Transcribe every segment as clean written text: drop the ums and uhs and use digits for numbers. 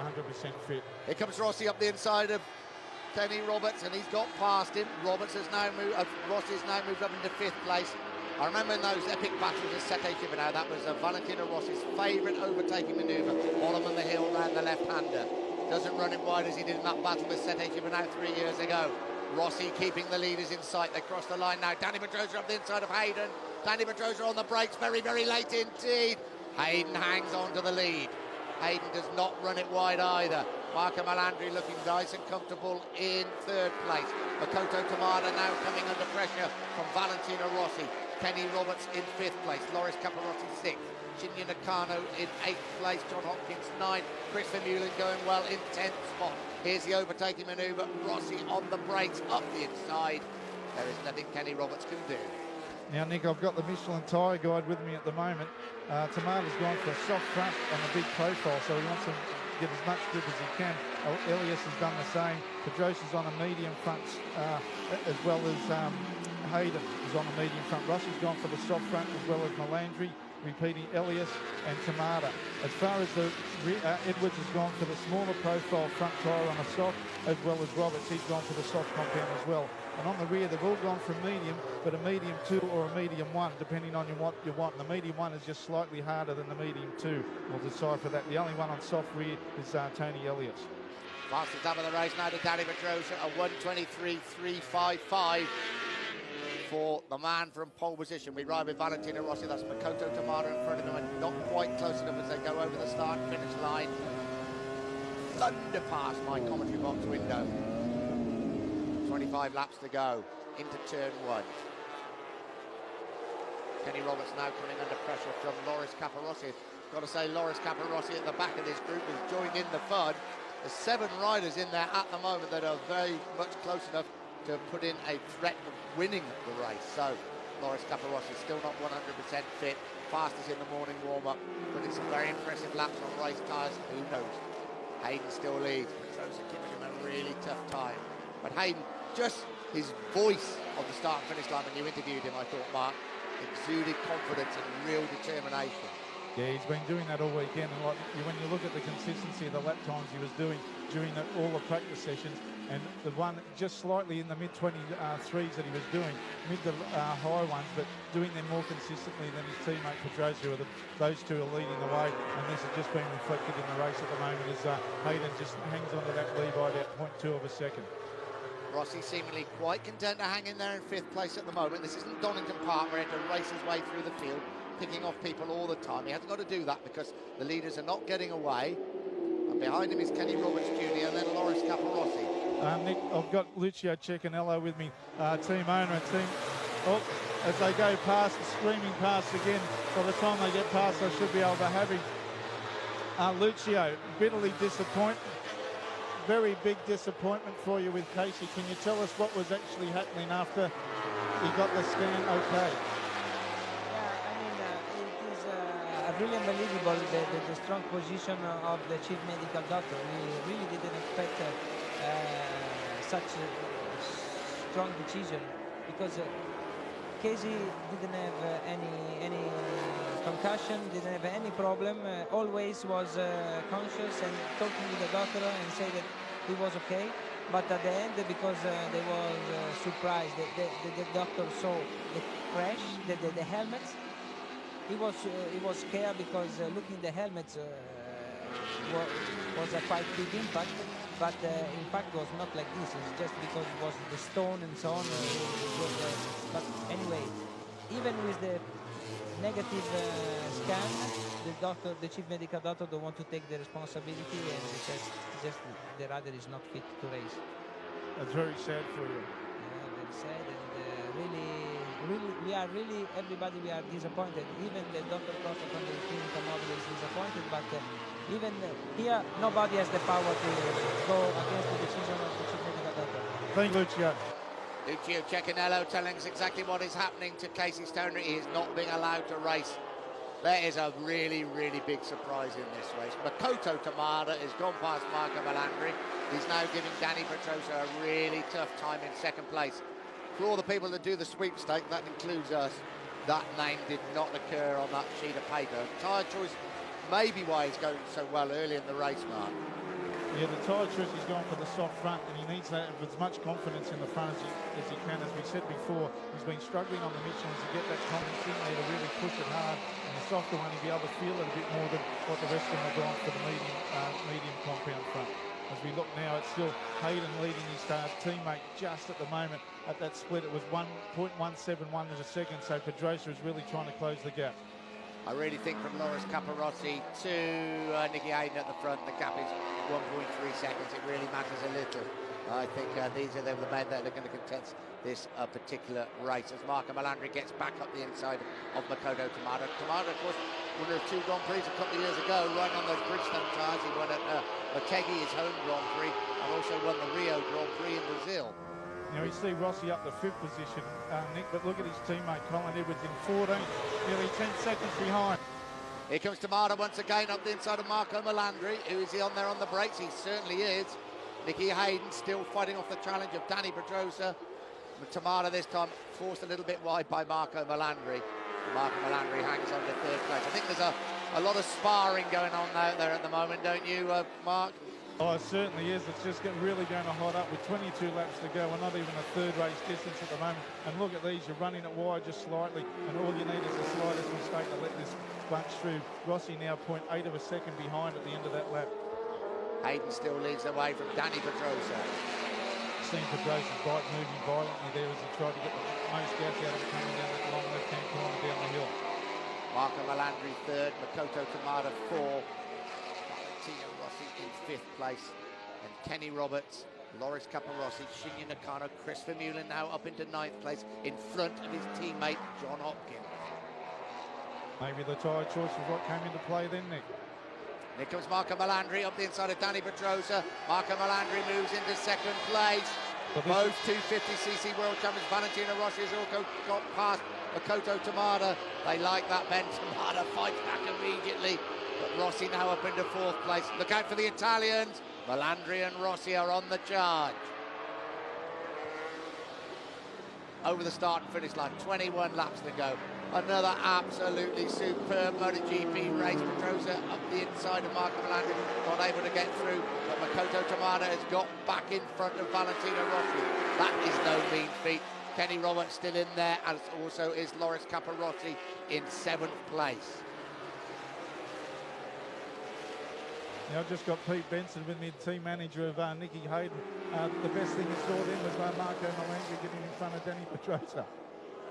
100% fit. Here comes Rossi up the inside of Kenny Roberts, and he's got past him. Rossi's now moved up into 5th place. I remember in those epic battles with Sete Gibernau, that was Valentino Rossi's favourite overtaking manoeuvre, bottom of the hill round the left-hander. Doesn't run it wide as he did in that battle with Sete Gibernau 3 years ago. Rossi keeping the leaders in sight. They cross the line now. Danny Pedrosa up the inside of Hayden. Danny Pedrosa on the brakes, very, very late indeed. Hayden hangs on to the lead. Hayden does not run it wide either. Marco Malandri looking nice and comfortable in 3rd place. Makoto Tamada now coming under pressure from Valentino Rossi. Kenny Roberts in 5th place. Loris Capirossi 6th. Shinya Nakano in 8th place. John Hopkins 9th. Chris Vermeulen going well in 10th spot. Here's the overtaking manoeuvre. Rossi on the brakes up the inside. There is nothing Kenny Roberts can do. Now, Nick, I've got the Michelin tyre guide with me at the moment. Tamada's gone for a soft front on a big profile, so he wants to get as much grip as he can. Elias has done the same. Pedrosa's on a medium front, as well as Hayden is on a medium front. Rossi's gone for the soft front, as well as Melandri, repeating Elias and Tamada. As far as the Edwards has gone for the smaller profile front tyre on a soft, as well as Roberts, he's gone for the soft compound as well. And on the rear, they've all gone for medium, but a medium 2 or a medium 1, depending on what you want. The medium 1 is just slightly harder than the medium 2. We'll decipher that. The only one on soft rear is Tony Elias. Fastest up of the race now to Danny Pedrosa, a 1:23.355 for the man from pole position. We ride with Valentino Rossi. That's Makoto Tamada in front of him, and not quite close enough as they go over the start and finish line. Thunder past my commentary box window. 25 laps to go into turn 1. Kenny Roberts now coming under pressure from Loris Capirossi. Got to say, Loris Capirossi at the back of this group has joined in the fun. There's 7 riders in there at the moment that are very much close enough to put in a threat of winning the race. So Loris Capirossi still not 100% fit. Fastest in the morning warm-up, but it's some very impressive laps on race tyres. Who knows? Hayden still leads. Pedrosa giving him a really tough time. But Hayden, just his voice on the start and finish line when you interviewed him, I thought, Mark, exuded confidence and real determination. Yeah, he's been doing that all weekend, and when you look at the consistency of the lap times he was doing during all the practice sessions, and the one just slightly in the mid-23s that he was doing, mid to high ones, but doing them more consistently than his teammate Pedrosa. Those two are leading the way, and this has just been reflected in the race at the moment as Hayden just hangs on to that lead by about 0.2 of a second. Rossi seemingly quite content to hang in there in 5th place at the moment. This isn't Donington Park where he had to race his way through the field, picking off people all the time. He hasn't got to do that because the leaders are not getting away. And behind him is Kenny Roberts Jr. and then Loris Capirossi. Nick, I've got Lucio Ceccanello with me, team owner and team. Oh, as they go past, screaming past again. By the time they get past, I should be able to have him. Lucio, bitterly disappointed. Very big disappointment for you with Casey. Can you tell us what was actually happening after he got the scan okay? Yeah, I mean, it is really unbelievable, the strong position of the chief medical doctor. We really didn't expect such a strong decision, because Casey didn't have any concussion, didn't have any problem, always was conscious and talking with the doctor and say that he was okay. But at the end, because they was surprised, the doctor saw the crash, the helmets. He was scared because looking at the helmets was a quite big impact. But in fact, it was not like this. It's just because it was the stone and so on. But anyway, even with the negative scan, the chief medical doctor don't want to take the responsibility, and he says just the rider is not fit to race. That's very sad for you. Yeah, very sad, and everybody we are disappointed. Even the Dr. Costa from the clinical model is disappointed, but even here, nobody has the power to go against the decision of the chief medical doctor. Thank you, Lucio. Lucio Ceccanello telling us exactly what is happening to Casey Stoner. He is not being allowed to race. There is a really, really big surprise in this race. Makoto Tamada has gone past Marco Melandri. He's now giving Danny Pedrosa a really tough time in 2nd place. For all the people that do the sweepstake, that includes us, that name did not occur on that sheet of paper. Tyre choice may be why he's going so well early in the race, Mark. Yeah, the tyre choice, he's gone for the soft front, and he needs that with as much confidence in the front as he can. As we said before, he's been struggling on the Michelin to get that confidence in there to really push it hard. And the softer one, he'll be able to feel it a bit more than what the rest of them have gone for the medium compound front. As we look now, it's still Hayden leading his teammate just at the moment. At that split, it was 1.171 in a second, so Pedrosa is really trying to close the gap. I really think from Loris Capirossi to Nicky Hayden at the front, the gap is 1.3 seconds. It really matters a little. I think these are the men that are going to contest this particular race as Marco Melandri gets back up the inside of Makoto Tamada. Tamada, of course, winner of 2 Grand Prix a couple of years ago, riding on those Bridgestone tyres. He won at Motegi, his home Grand Prix, and also won the Rio Grand Prix in Brazil. Now you see Rossi up to 5th position, Nick, but look at his teammate Colin Edwards in 14th, nearly 10 seconds behind. Here comes Tamada once again up the inside of Marco Melandri. Who is he on there on the brakes? He certainly is. Nicky Hayden still fighting off the challenge of Danny Pedrosa. Tamada this time forced a little bit wide by Marco Melandri. Marco Melandri hangs on to 3rd place. I think there's a lot of sparring going on out there at the moment, don't you, Mark? Oh, it certainly is. It's just really going to hot up with 22 laps to go. We're not even a 3rd race distance at the moment. And look at these, you're running it wide just slightly, and all you need is the slightest mistake to let this bunch through. Rossi now 0.8 of a second behind at the end of that lap. Hayden still leads the way from Danny Pedrosa. Seen Pedrosa's bike moving violently there as he tried to get the most gas out of it coming down that long left-hand corner down the hill. Marco Melandri 3rd, Makoto Tamada 4th. Valentino Rossi in 5th place, and Kenny Roberts, Loris Capirossi, Shinya Nakano, Chris Vermeulen now up into 9th place in front of his teammate John Hopkins. Maybe the tyre choice was what came into play then, Nick. Here comes Marco Melandri up the inside of Danny Pedrosa. Marco Melandri moves into 2nd place. Both 250cc world champions, Valentino Rossi has also got past Makoto Tamada. They like that, Ben. Tamada fights back immediately. But Rossi now up into 4th place. Look out for the Italians. Melandri and Rossi are on the charge. Over the start and finish line, 21 laps to go. Another absolutely superb MotoGP race. Pedrosa up the inside of Marco Melandri, not able to get through. But Makoto Tamada has got back in front of Valentino Rossi. That is no mean feat. Kenny Roberts still in there, as also is Loris Capirossi in 7th place. Now, I've just got Pete Benson with me, the team manager of Nicky Hayden. The best thing you saw then was Marco Melandri getting in front of Danny Pedrosa.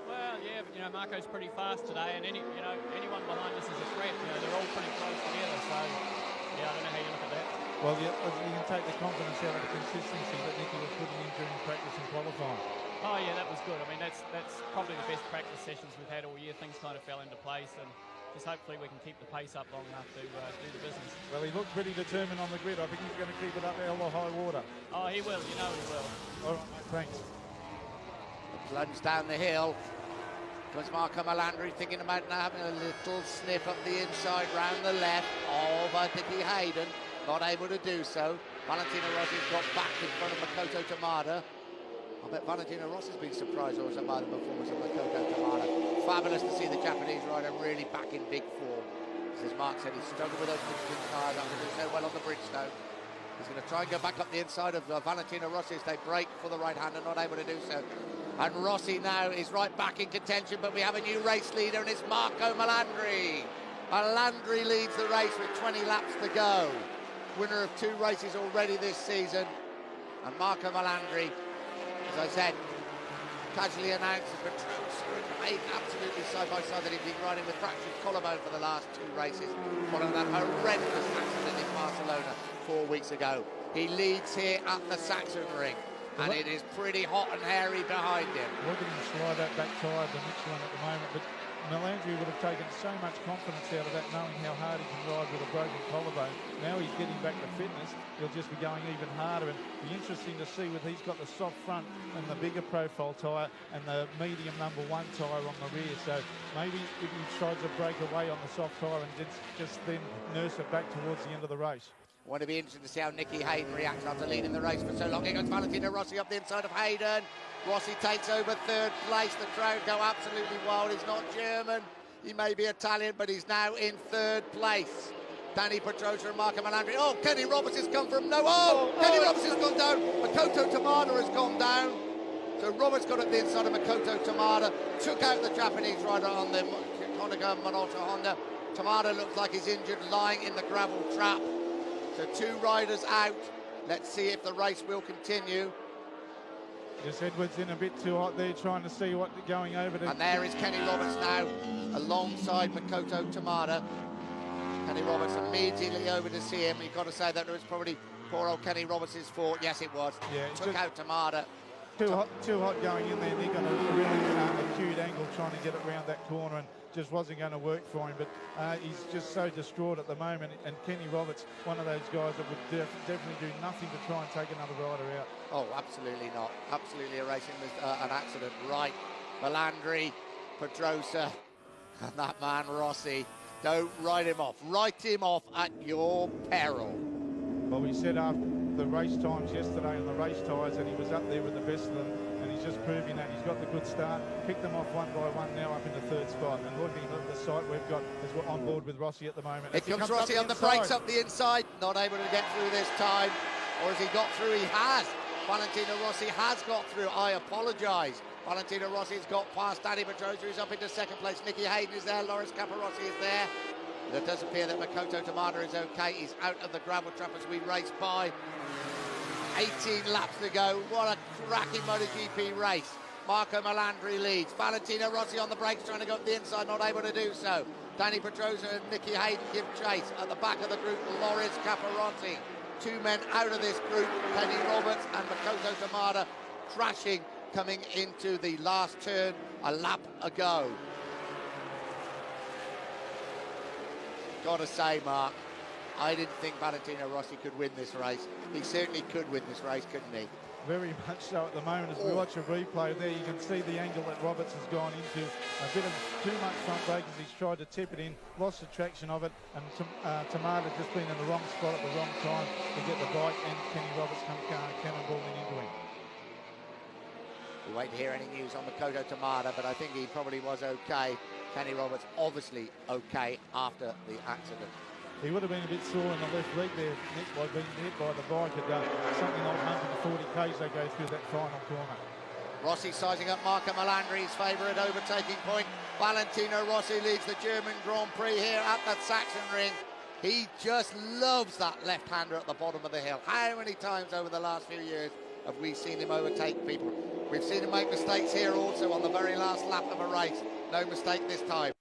Well, yeah, but, Marco's pretty fast today, and anyone behind us is a threat. They're all pretty close together, so, yeah, I don't know how you look at that. Well, yeah, you can take the confidence out of the consistency that Nicky was putting in during practice and qualifying. Oh, yeah, that was good. I mean, that's probably the best practice sessions we've had all year. Things kind of fell into place, and just hopefully we can keep the pace up long enough to do the business. Well, he looked pretty determined on the grid. I think he's going to keep it up there all the high water. Oh, he will. He will. All right, mate, thanks. Plunge down the hill. Comes Marco Melandri thinking about now having a little sniff up the inside round the left of Nicky Hayden. Not able to do so. Valentino Rossi's got back in front of Makoto Tamada. I bet Valentino Rossi's been surprised also by the performance of Makoto Tamada. Fabulous to see the Japanese rider really back in big form. As Mark said, he struggled with those Bridgestone tyres after doing so well on the Bridgestone. He's going to try and go back up the inside of Valentino Rossi as they break for the right-hander, not able to do so. And Rossi now is right back in contention, but we have a new race leader, and it's Marco Melandri. Melandri leads the race with 20 laps to go. Winner of 2 races already this season. And Marco Melandri, as I said, casually announced that Pedrosa and Hayden absolutely side by side, that he'd been riding with fractured collarbone for the last 2 races, following that horrendous accident in Barcelona 4 weeks ago. He leads here at the Sachsenring, and it is pretty hot and hairy behind him. Look at him slide that back tyre of the Michelin at the moment, but Melandri would have taken so much confidence out of that, knowing how hard he can ride with a broken collarbone. Now he's getting back to fitness. He'll just be going even harder, and be interesting to see whether he's got the soft front and the bigger profile tyre and the medium number 1 tyre on the rear. So maybe if he tries to break away on the soft tyre and just then nurse it back towards the end of the race. Want to be interested to see how Nicky Hayden reacts after leading the race for so long. Here goes Valentino Rossi up the inside of Hayden. Rossi takes over 3rd place. The crowd go absolutely wild. He's not German. He may be Italian, but he's now in 3rd place. Danny Pedrosa and Marco Melandri. Oh, Kenny Roberts has come from no. Oh, Kenny Roberts has gone down. Makoto Tamada has gone down. So Roberts got at the inside of Makoto Tamada, took out the Japanese rider on the Konica Minolta Honda. Tamada looks like he's injured, lying in the gravel trap. So 2 riders out. Let's see if the race will continue. Just Edwards in a bit too hot there, trying to see what going over to. And there is Kenny Roberts now, alongside Makoto Tamada. Kenny Roberts immediately over to see him. You've got to say that it was probably poor old Kenny Roberts' fault. Yes, it was. Yeah, took out Tamada. Too hot going in there. Nick on a really acute angle, trying to get it around that corner, and just wasn't going to work for him. But he's just so distraught at the moment. And Kenny Roberts, one of those guys that would definitely do nothing to try and take another rider out. Oh, absolutely not. Absolutely erasing an accident. Right, Melandri, Pedrosa, and that man Rossi. Don't write him off. Write him off at your peril. Well, we said after the race times yesterday on the race tyres that he was up there with the best of them, and he's just proving that. He's got the good start, picked them off one by one, now up in the 3rd spot. And looking at the sight we've got is we're on board with Rossi at the moment. Here comes Rossi on the brakes up the inside, not able to get through this time. Or has he got through? He has. Valentino Rossi has got through. I apologise. Valentino Rossi has got past Danny Pedrosa, who's up into 2nd place. Nicky Hayden is there. Loris Caparossi is there. It does appear that Makoto Tamada is okay. He's out of the gravel trap as we race by. 18 laps to go. What a cracking MotoGP race. Marco Melandri leads. Valentino Rossi on the brakes, trying to go up the inside, not able to do so. Danny Pedrosa and Nicky Hayden give chase. At the back of the group, Loris Caparossi. 2 men out of this group, Kenny Roberts and Makoto Tamada, crashing coming into the last turn, a lap ago. Gotta say, Mark, I didn't think Valentino Rossi could win this race. He certainly could win this race, couldn't he? Very much so at the moment. As we watch a replay there, you can see the angle that Roberts has gone into. A bit of too much front brake as he's tried to tip it in, lost the traction of it, and Tamada just been in the wrong spot at the wrong time to get the bike, and Kenny Roberts come cannonballing into him. We wait to hear any news on Makoto Tamada, but I think he probably was okay. Kenny Roberts obviously okay after the accident. He would have been a bit sore in the left leg there, Nick, by being hit by the bike at something like 140 k's they go through that final corner. Rossi sizing up Marco Melandri's favourite overtaking point. Valentino Rossi leads the German Grand Prix here at the Saxon Ring. He just loves that left-hander at the bottom of the hill. How many times over the last few years have we seen him overtake people? We've seen him make mistakes here also on the very last lap of a race. No mistake this time.